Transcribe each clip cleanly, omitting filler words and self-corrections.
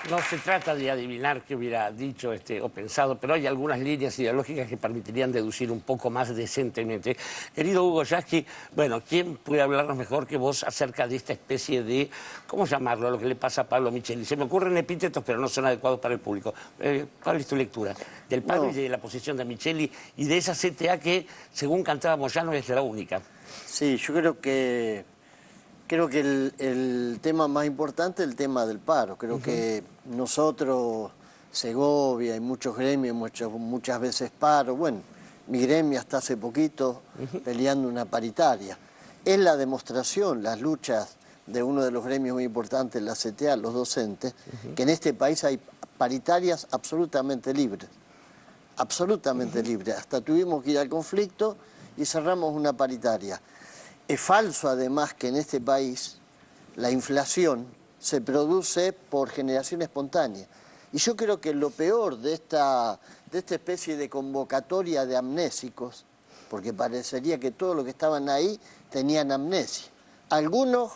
No se trata de adivinar qué hubiera dicho o pensado, pero hay algunas líneas ideológicas que permitirían deducir un poco más decentemente. Querido Hugo Yasky, bueno, ¿quién puede hablarnos mejor que vos acerca de esta especie de, ¿cómo llamarlo?, lo que le pasa a Pablo Micheli? Se me ocurren epítetos, pero no son adecuados para el público. ¿Cuál es tu lectura del paro y de la posición de Micheli y de esa CTA que, según cantaba Moyano, es la única? Sí, yo creo que el tema más importante es el tema del paro. Creo que nosotros, Segovia y muchos gremios, muchas veces paro, bueno, mi gremio hasta hace poquito peleando una paritaria. Es la demostración, las luchas de uno de los gremios muy importantes, la CTA, los docentes, que en este país hay paritarias absolutamente libres. Absolutamente libres. Hasta tuvimos que ir al conflicto y cerramos una paritaria. Es falso, además, que en este país la inflación se produce por generación espontánea. Y yo creo que lo peor de esta especie de convocatoria de amnésicos, porque parecería que todos los que estaban ahí tenían amnesia. Algunos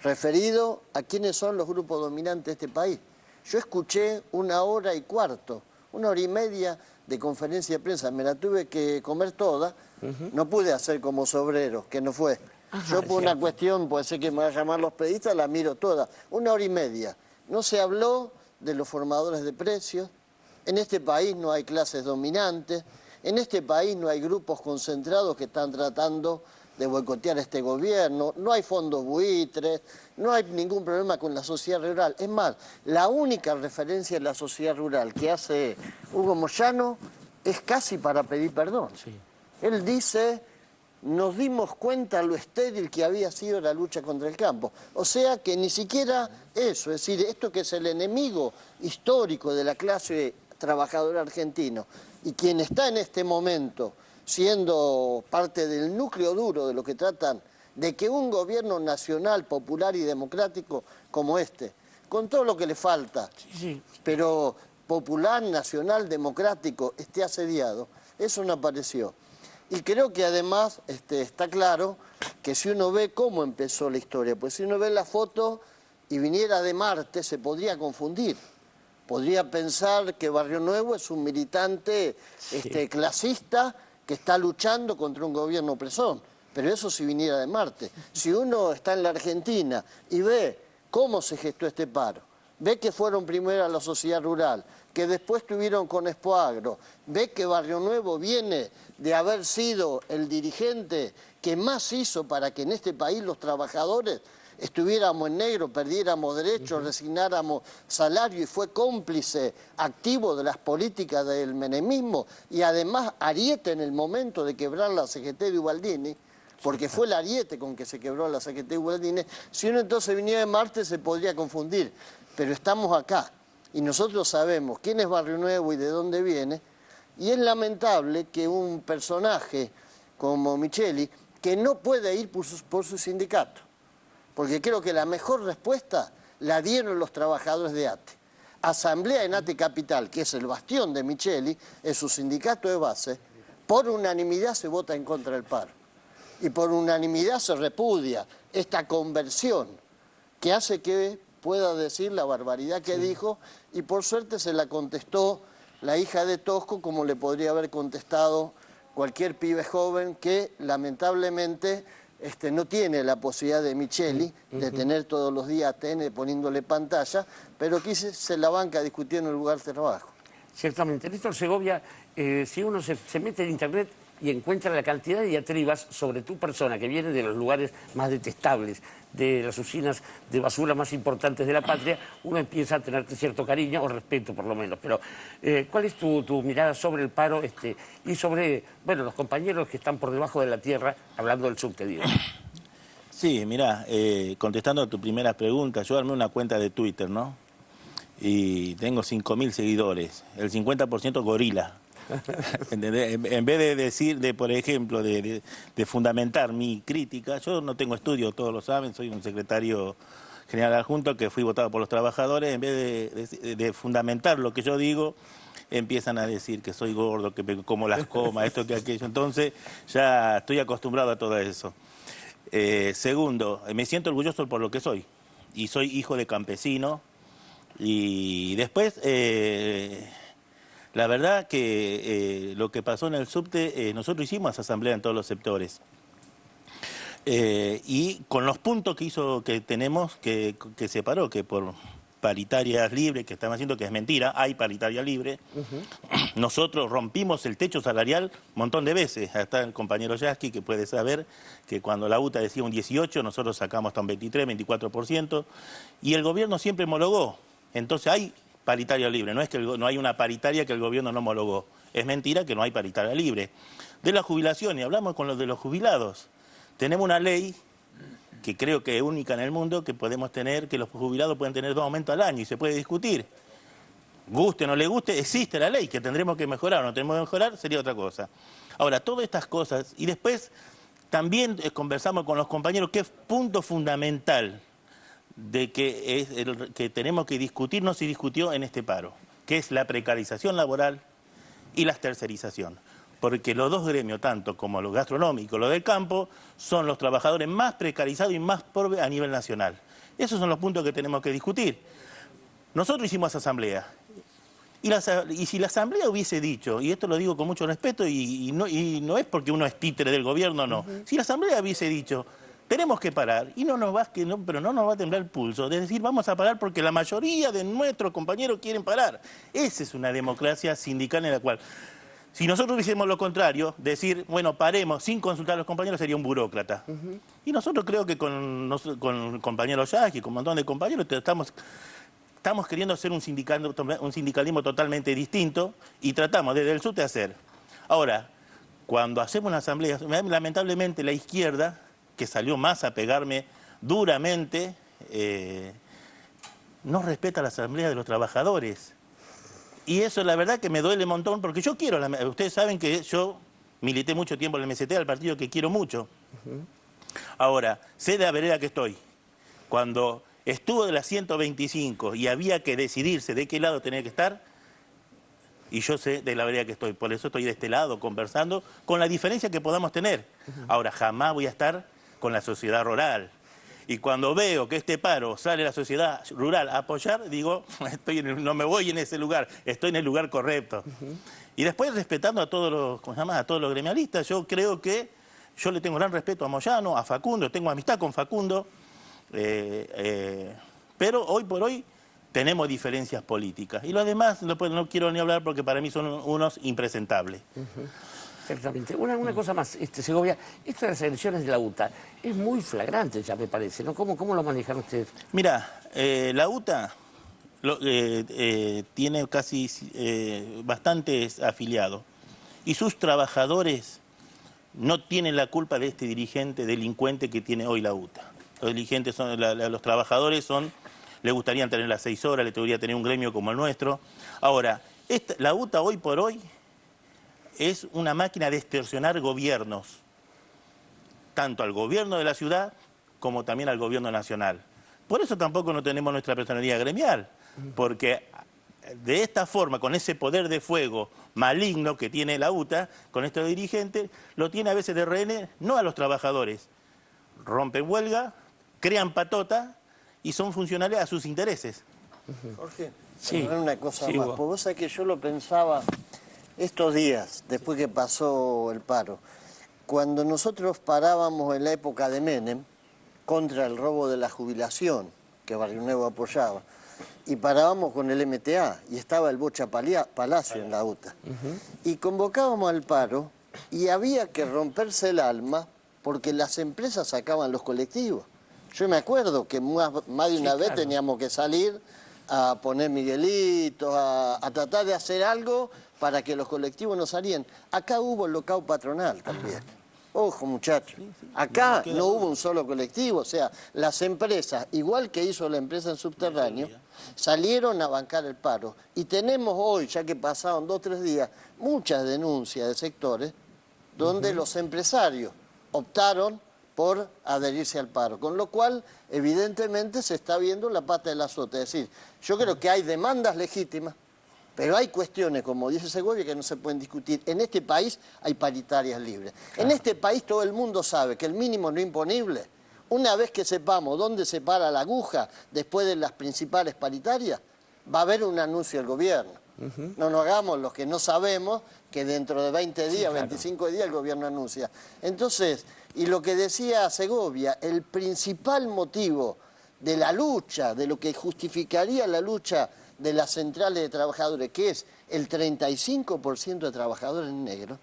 referidos a quiénes son los grupos dominantes de este país. Yo escuché 1 hora y cuarto, 1 hora y media de conferencia de prensa, me la tuve que comer toda. No pude hacer como Sobrero, que no fue. Yo por una cuestión, puede ser que me van a llamar los periodistas, la miro toda. 1 hora y media. No se habló de los formadores de precios. En este país no hay clases dominantes. En este país no hay grupos concentrados que están tratando de boicotear este gobierno. No hay fondos buitres. No hay ningún problema con la sociedad rural. Es más, la única referencia en la sociedad rural que hace Hugo Moyano es casi para pedir perdón. Sí. Él dice, nos dimos cuenta lo estéril que había sido la lucha contra el campo. O sea que ni siquiera eso, es decir, esto que es el enemigo histórico de la clase trabajadora argentina y quien está en este momento siendo parte del núcleo duro de lo que tratan de que un gobierno nacional, popular y democrático como este, con todo lo que le falta, pero popular, nacional, democrático, esté asediado, eso no apareció. Y creo que además está claro que si uno ve cómo empezó la historia, pues si uno ve la foto y viniera de Marte, se podría confundir. Podría pensar que Barrio Nuevo es un militante clasista que está luchando contra un gobierno opresor. Pero eso si viniera de Marte. Si uno está en la Argentina y ve cómo se gestó este paro, ve que fueron primero a la sociedad rural, que después estuvieron con Expoagro, ve que Barrio Nuevo viene de haber sido el dirigente que más hizo para que en este país los trabajadores estuviéramos en negro, perdiéramos derechos, resignáramos salario y fue cómplice activo de las políticas del menemismo y además ariete en el momento de quebrar la CGT de Ubaldini, porque fue el ariete con que se quebró la CGT de Ubaldini. Si uno entonces viniera de Marte se podría confundir, pero estamos acá. Y nosotros sabemos quién es Barrio Nuevo y de dónde viene, y es lamentable que un personaje como Micheli, que no puede ir por su sindicato, porque creo que la mejor respuesta la dieron los trabajadores de ATE. Asamblea en ATE Capital, que es el bastión de Micheli, es su sindicato de base, por unanimidad se vota en contra del paro. Y por unanimidad se repudia esta conversión que hace que pueda decir la barbaridad que dijo, y por suerte se la contestó la hija de Tosco como le podría haber contestado cualquier pibe joven que lamentablemente no tiene la posibilidad de Micheli de tener todos los días ATN poniéndole pantalla, pero aquí se la banca discutiendo en el lugar de trabajo. Ciertamente. Néstor Segovia, si uno se mete en internet y encuentra la cantidad de diatribas sobre tu persona que viene de los lugares más detestables, de las usinas de basura más importantes de la patria, uno empieza a tenerte cierto cariño o respeto por lo menos. Pero ¿cuál es tu mirada sobre el paro y sobre los compañeros que están por debajo de la tierra, hablando del subte, digo? Sí, mirá, contestando a tu primera pregunta, yo armé una cuenta de Twitter, ¿no? Y tengo 5.000 seguidores, el 50% gorila. ¿Entendés? En vez de decir, por ejemplo, de fundamentar mi crítica, yo no tengo estudio, todos lo saben, soy un secretario general adjunto que fui votado por los trabajadores, en vez de fundamentar lo que yo digo, empiezan a decir que soy gordo, que me como las comas, esto que aquello. Entonces ya estoy acostumbrado a todo eso. Segundo, me siento orgulloso por lo que soy, y soy hijo de campesino. Y después, la verdad que lo que pasó en el subte, nosotros hicimos asamblea en todos los sectores. Y con los puntos que tenemos, que separó, que por paritarias libres, que están haciendo, que es mentira, hay paritaria libre. Nosotros rompimos el techo salarial un montón de veces. Está el compañero Yasky, que puede saber que cuando la UTA decía un 18, nosotros sacamos hasta un 23, 24%, y el gobierno siempre homologó. Entonces hay paritaria libre, no es que no hay una paritaria que el gobierno no homologó. Es mentira que no hay paritaria libre. De la jubilación, y hablamos con los de los jubilados, tenemos una ley que creo que es única en el mundo, que podemos tener, que los jubilados pueden tener 2 aumentos al año y se puede discutir. Guste o no le guste, existe la ley, que tendremos que mejorar o no tenemos que mejorar, sería otra cosa. Ahora, todas estas cosas, y después también conversamos con los compañeros, que es punto fundamental de que, que tenemos que discutir, no se discutió en este paro, que es la precarización laboral y la tercerización. Porque los dos gremios, tanto como los gastronómicos, los del campo, son los trabajadores más precarizados y más pobres a nivel nacional. Esos son los puntos que tenemos que discutir. Nosotros hicimos asamblea. Y si la asamblea hubiese dicho, y esto lo digo con mucho respeto, y no es porque uno es títere del gobierno, no. Si la asamblea hubiese dicho, tenemos que parar, y pero no nos va a temblar el pulso, de decir, vamos a parar porque la mayoría de nuestros compañeros quieren parar. Esa es una democracia sindical en la cual... Si nosotros hubiésemos lo contrario, decir, bueno, paremos sin consultar a los compañeros, sería un burócrata. Y nosotros creo que con el compañero Yasky, con un montón de compañeros, estamos queriendo hacer un sindicalismo totalmente distinto y tratamos desde el subte hacer. Ahora, cuando hacemos una asamblea, lamentablemente la izquierda, que salió más a pegarme duramente, no respeta la asamblea de los trabajadores. Y eso la verdad que me duele un montón, porque yo quiero, ustedes saben que yo milité mucho tiempo en el MST, al partido que quiero mucho. Ahora, sé de la vereda que estoy. Cuando estuvo de la 125 y había que decidirse de qué lado tenía que estar, y yo sé de la vereda que estoy, por eso estoy de este lado conversando, con la diferencia que podamos tener. Ahora, jamás voy a estar con la sociedad rural. Y cuando veo que este paro sale la sociedad rural a apoyar, digo, no me voy en ese lugar, estoy en el lugar correcto. Y después, respetando a todos los gremialistas, yo creo que yo le tengo gran respeto a Moyano, a Facundo, tengo amistad con Facundo, pero hoy por hoy tenemos diferencias políticas. Y los demás no quiero ni hablar porque para mí son unos impresentables. Exactamente. Una cosa más, Segovia, esto de las elecciones de la UTA es muy flagrante ya, me parece, ¿no? ¿Cómo lo manejan ustedes? Mira, la UTA tiene casi bastantes afiliados y sus trabajadores no tienen la culpa de este dirigente delincuente que tiene hoy la UTA. Los dirigentes los trabajadores le gustaría tener las 6 horas, le gustaría tener un gremio como el nuestro. Ahora, la UTA hoy por hoy es una máquina de extorsionar gobiernos, tanto al gobierno de la ciudad como también al gobierno nacional. Por eso tampoco no tenemos nuestra personalidad gremial, porque de esta forma, con ese poder de fuego maligno que tiene la UTA, con estos dirigentes, lo tiene a veces de rehén, no a los trabajadores. Rompen huelga, crean patota y son funcionales a sus intereses. Jorge, sí, una cosa sí, más, porque vos sabés que yo lo pensaba estos días, después que pasó el paro, cuando nosotros parábamos en la época de Menem contra el robo de la jubilación, que Barrio Nuevo apoyaba, y parábamos con el MTA, y estaba el Bocha Palacio en la UTA, y convocábamos al paro, y había que romperse el alma, porque las empresas sacaban los colectivos. Yo me acuerdo que más de una vez teníamos que salir a poner miguelitos, a tratar de hacer algo para que los colectivos no salían. Acá hubo el locao patronal también. Ojo, muchachos, acá no hubo un solo colectivo, o sea, las empresas, igual que hizo la empresa en subterráneo, salieron a bancar el paro. Y tenemos hoy, ya que pasaron 2 o 3 días, muchas denuncias de sectores donde los empresarios optaron por adherirse al paro, con lo cual evidentemente se está viendo la pata del azote. Es decir, yo creo que hay demandas legítimas, pero hay cuestiones, como dice Segovia, que no se pueden discutir. En este país hay paritarias libres. En este país todo el mundo sabe que el mínimo no imponible, una vez que sepamos dónde se para la aguja después de las principales paritarias, va a haber un anuncio del gobierno. No nos hagamos los que no sabemos que dentro de 20 días, sí, 25 días el gobierno anuncia. Entonces, y lo que decía Segovia, el principal motivo de la lucha, de lo que justificaría la lucha de las centrales de trabajadores, que es el 35% de trabajadores negros,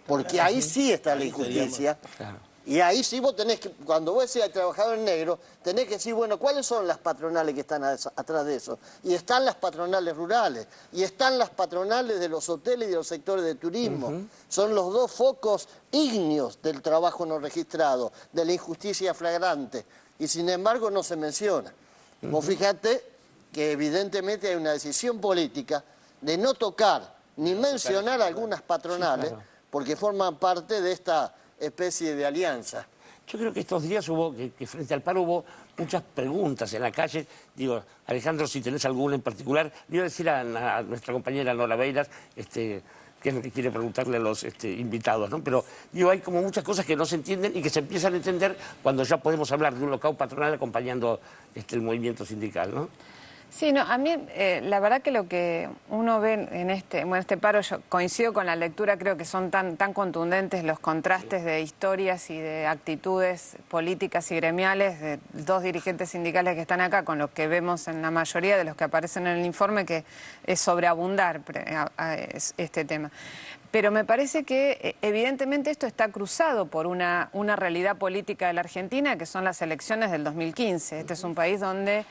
porque ahí sí está la injusticia. Y ahí sí vos tenés que, cuando vos decís al trabajador negro, tenés que decir, bueno, ¿cuáles son las patronales que están atrás de eso? Y están las patronales rurales, y están las patronales de los hoteles y de los sectores de turismo. Son los dos focos ígneos del trabajo no registrado, de la injusticia flagrante. Y sin embargo no se menciona. Vos fíjate que evidentemente hay una decisión política de no tocar ni mencionar algunas patronales, porque forman parte de esta especie de alianza. Yo creo que estos días hubo, que frente al paro hubo muchas preguntas en la calle. Digo, Alejandro, si tenés alguna en particular, le iba a decir a nuestra compañera Nora Beiras, qué es lo que quiere preguntarle a los invitados, ¿no? Pero digo, hay como muchas cosas que no se entienden y que se empiezan a entender cuando ya podemos hablar de un locao patronal acompañando el movimiento sindical, ¿no? Sí, no, a mí la verdad que lo que uno ve en este paro, yo coincido con la lectura, creo que son tan contundentes los contrastes de historias y de actitudes políticas y gremiales de dos dirigentes sindicales que están acá, con lo que vemos en la mayoría de los que aparecen en el informe, que es sobreabundar este tema. Pero me parece que evidentemente esto está cruzado por una realidad política de la Argentina, que son las elecciones del 2015. Este es un país donde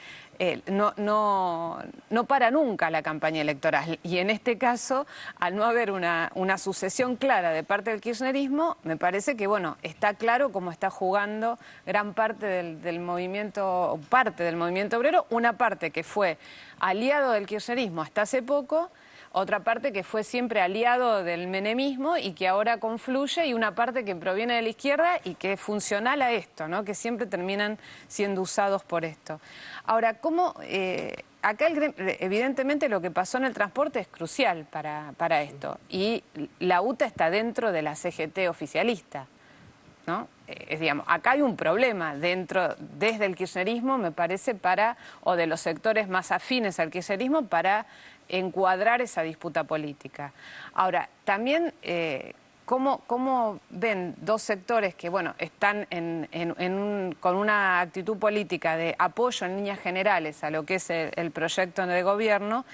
no para nunca la campaña electoral. Y en este caso, al no haber una sucesión clara de parte del kirchnerismo, me parece que, bueno, está claro cómo está jugando gran parte del movimiento obrero, una parte que fue aliado del kirchnerismo hasta hace poco, otra parte que fue siempre aliado del menemismo y que ahora confluye, y una parte que proviene de la izquierda y que es funcional a esto, ¿no? Que siempre terminan siendo usados por esto. Ahora, ¿cómo acá evidentemente lo que pasó en el transporte es crucial para esto, y la UTA está dentro de la CGT oficialista, ¿no? Digamos, acá hay un problema desde el kirchnerismo, me parece, o de los sectores más afines al kirchnerismo, para encuadrar esa disputa política. Ahora, también, ¿cómo ven dos sectores que, bueno, están con una actitud política de apoyo en líneas generales a lo que es el proyecto de gobierno,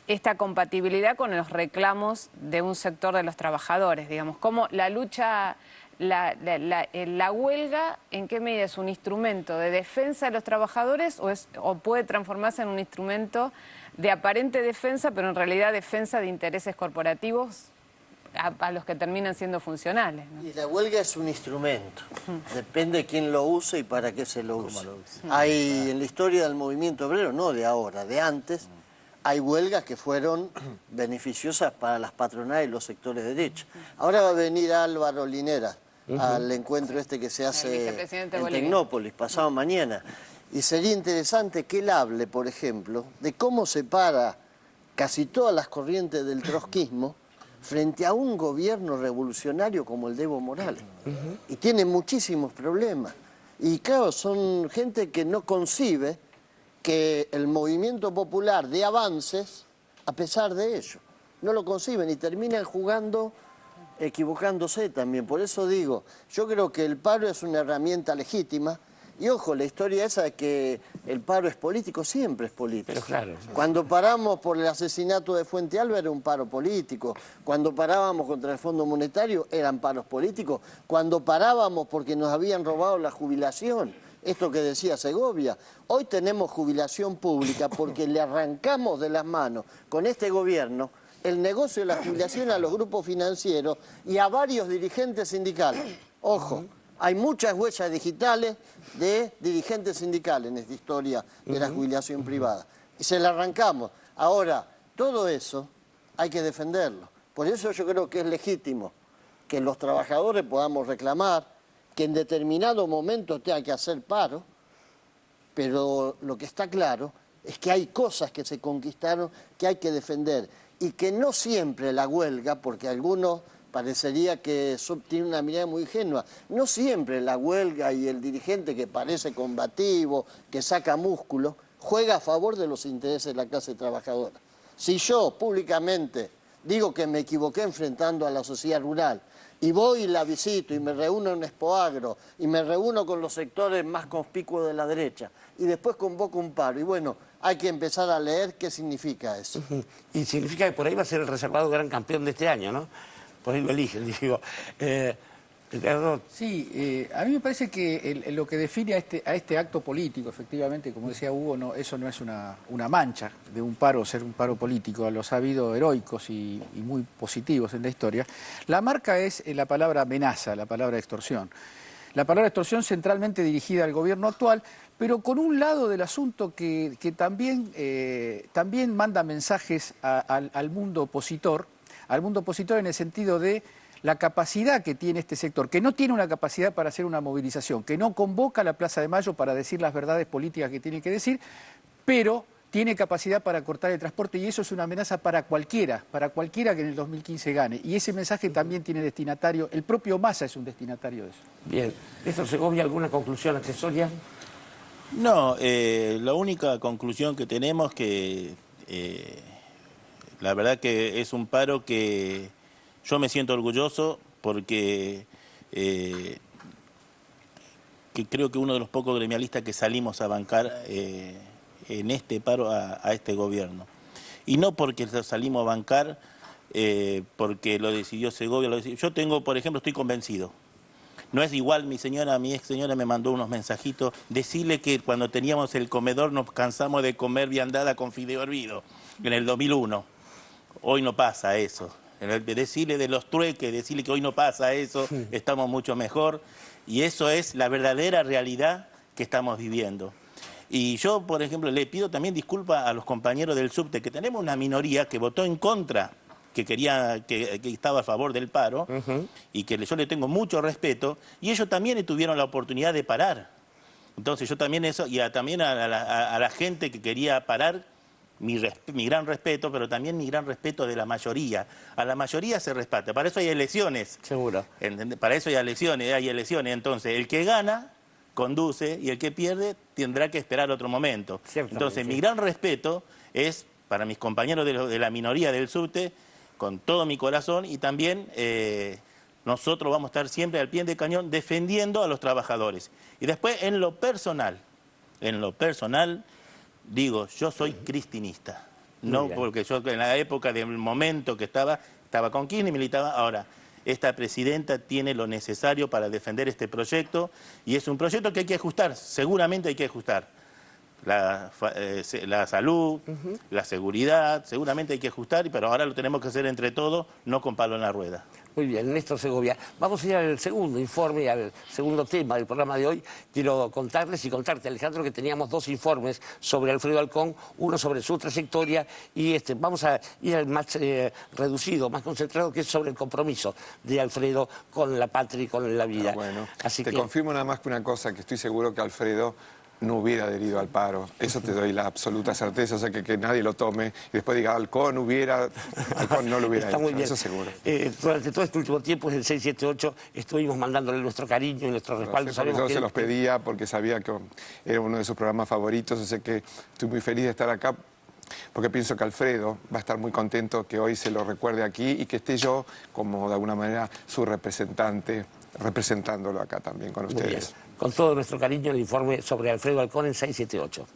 esta compatibilidad con los reclamos de un sector de los trabajadores? Digamos, cómo la lucha... La huelga, ¿en qué medida es un instrumento de defensa de los trabajadores o puede transformarse en un instrumento de aparente defensa, pero en realidad defensa de intereses corporativos a los que terminan siendo funcionales, ¿no? Y la huelga es un instrumento, depende de quién lo use y para qué se lo use. Hay en la historia del movimiento obrero, no de ahora, de antes, hay huelgas que fueron beneficiosas para las patronales y los sectores de derecha. Ahora va a venir Álvaro Linera al encuentro que se hace en Tecnópolis, pasado mañana. Y sería interesante que él hable, por ejemplo, de cómo se para casi todas las corrientes del trotskismo frente a un gobierno revolucionario como el de Evo Morales. Y tiene muchísimos problemas. Y claro, son gente que no concibe que el movimiento popular dé avances a pesar de ello. No lo conciben y terminan jugando, equivocándose también. Por eso digo, yo creo que el paro es una herramienta legítima. Y ojo, la historia esa de que el paro es político, siempre es político. Pero claro. Cuando paramos por el asesinato de Fuente Alba era un paro político. Cuando parábamos contra el Fondo Monetario eran paros políticos. Cuando parábamos porque nos habían robado la jubilación, esto que decía Segovia, hoy tenemos jubilación pública porque le arrancamos de las manos con este gobierno el negocio de la jubilación a los grupos financieros y a varios dirigentes sindicales. Ojo. Hay muchas huellas digitales de dirigentes sindicales en esta historia de la jubilación privada. Y se la arrancamos. Ahora, todo eso hay que defenderlo. Por eso yo creo que es legítimo que los trabajadores podamos reclamar, que en determinado momento tenga que hacer paro, pero lo que está claro es que hay cosas que se conquistaron que hay que defender. Y que no siempre la huelga, porque algunos... parecería que tiene una mirada muy ingenua. No siempre la huelga y el dirigente que parece combativo, que saca músculo, juega a favor de los intereses de la clase trabajadora. Si yo públicamente digo que me equivoqué enfrentando a la sociedad rural y voy y la visito y me reúno en Expoagro y me reúno con los sectores más conspicuos de la derecha y después convoco un paro y bueno, hay que empezar a leer qué significa eso. Y significa que por ahí va a ser el reservado gran campeón de este año, ¿no? Por ahí lo eligen, digo. Ricardo. Sí, a mí me parece que lo que define a este acto político, efectivamente, como decía Hugo, eso no es una mancha de un paro, ser un paro político. Los ha habido heroicos y muy positivos en la historia. La marca es la palabra amenaza, la palabra extorsión. La palabra extorsión centralmente dirigida al gobierno actual, pero con un lado del asunto que también manda mensajes al mundo opositor en el sentido de la capacidad que tiene este sector, que no tiene una capacidad para hacer una movilización, que no convoca a la Plaza de Mayo para decir las verdades políticas que tiene que decir, pero tiene capacidad para cortar el transporte y eso es una amenaza para cualquiera que en el 2015 gane. Y ese mensaje también tiene destinatario, el propio Massa es un destinatario de eso. Bien. Néstor Segovia, ¿alguna conclusión accesoria? No, la única conclusión que tenemos que la verdad que es un paro que yo me siento orgulloso porque que creo que uno de los pocos gremialistas que salimos a bancar en este paro a este gobierno. Y no porque salimos a bancar porque lo decidió Segovia. Yo tengo, por ejemplo, estoy convencido. No es igual, mi ex señora me mandó unos mensajitos, decirle que cuando teníamos el comedor nos cansamos de comer viandada con fideo hervido, en el 2001. Hoy no pasa eso. Decirle de los trueques, decirle que hoy no pasa eso, estamos mucho mejor. Y eso es la verdadera realidad que estamos viviendo. Y yo, por ejemplo, le pido también disculpas a los compañeros del subte, que tenemos una minoría que votó en contra, que estaba a favor del paro, y que yo le tengo mucho respeto, y ellos también tuvieron la oportunidad de parar. Entonces yo también también a la gente que quería parar, mi gran respeto, pero también mi gran respeto de la mayoría. A la mayoría se respeta, para eso hay elecciones. Seguro. Para eso hay elecciones. Entonces, el que gana conduce y el que pierde tendrá que esperar otro momento. Entonces, mi gran respeto es para mis compañeros de la minoría del subte, con todo mi corazón, y también nosotros vamos a estar siempre al pie de cañón defendiendo a los trabajadores. Y después, en lo personal, digo, yo soy cristinista, no porque yo en la época del momento que estaba con Kirchner, militaba. Ahora, esta presidenta tiene lo necesario para defender este proyecto y es un proyecto que hay que ajustar, seguramente hay que ajustar. La salud, la seguridad, seguramente hay que ajustar, pero ahora lo tenemos que hacer entre todos, no con palo en la rueda. Muy bien, Néstor Segovia. Vamos a ir al segundo informe, al segundo tema del programa de hoy. Quiero contarles y contarte, Alejandro, que teníamos dos informes sobre Alfredo Halcón, uno sobre su trayectoria y vamos a ir al más reducido, más concentrado, que es sobre el compromiso de Alfredo con la patria y con la vida. Bueno, así te que confirmo nada más que una cosa, que estoy seguro que Alfredo no hubiera adherido al paro. Eso te doy la absoluta certeza, o sea, que nadie lo tome y después diga, Halcón no lo hubiera Está hecho, muy bien. eso seguro. Durante todo este último tiempo, en el 678, estuvimos mandándole nuestro cariño y nuestro respaldo. Yo se los pedía porque sabía que era uno de sus programas favoritos, así que estoy muy feliz de estar acá, porque pienso que Alfredo va a estar muy contento que hoy se lo recuerde aquí y que esté yo, como de alguna manera, su representante, representándolo acá también con ustedes. Con todo nuestro cariño, el informe sobre Alfredo Halcón en 678.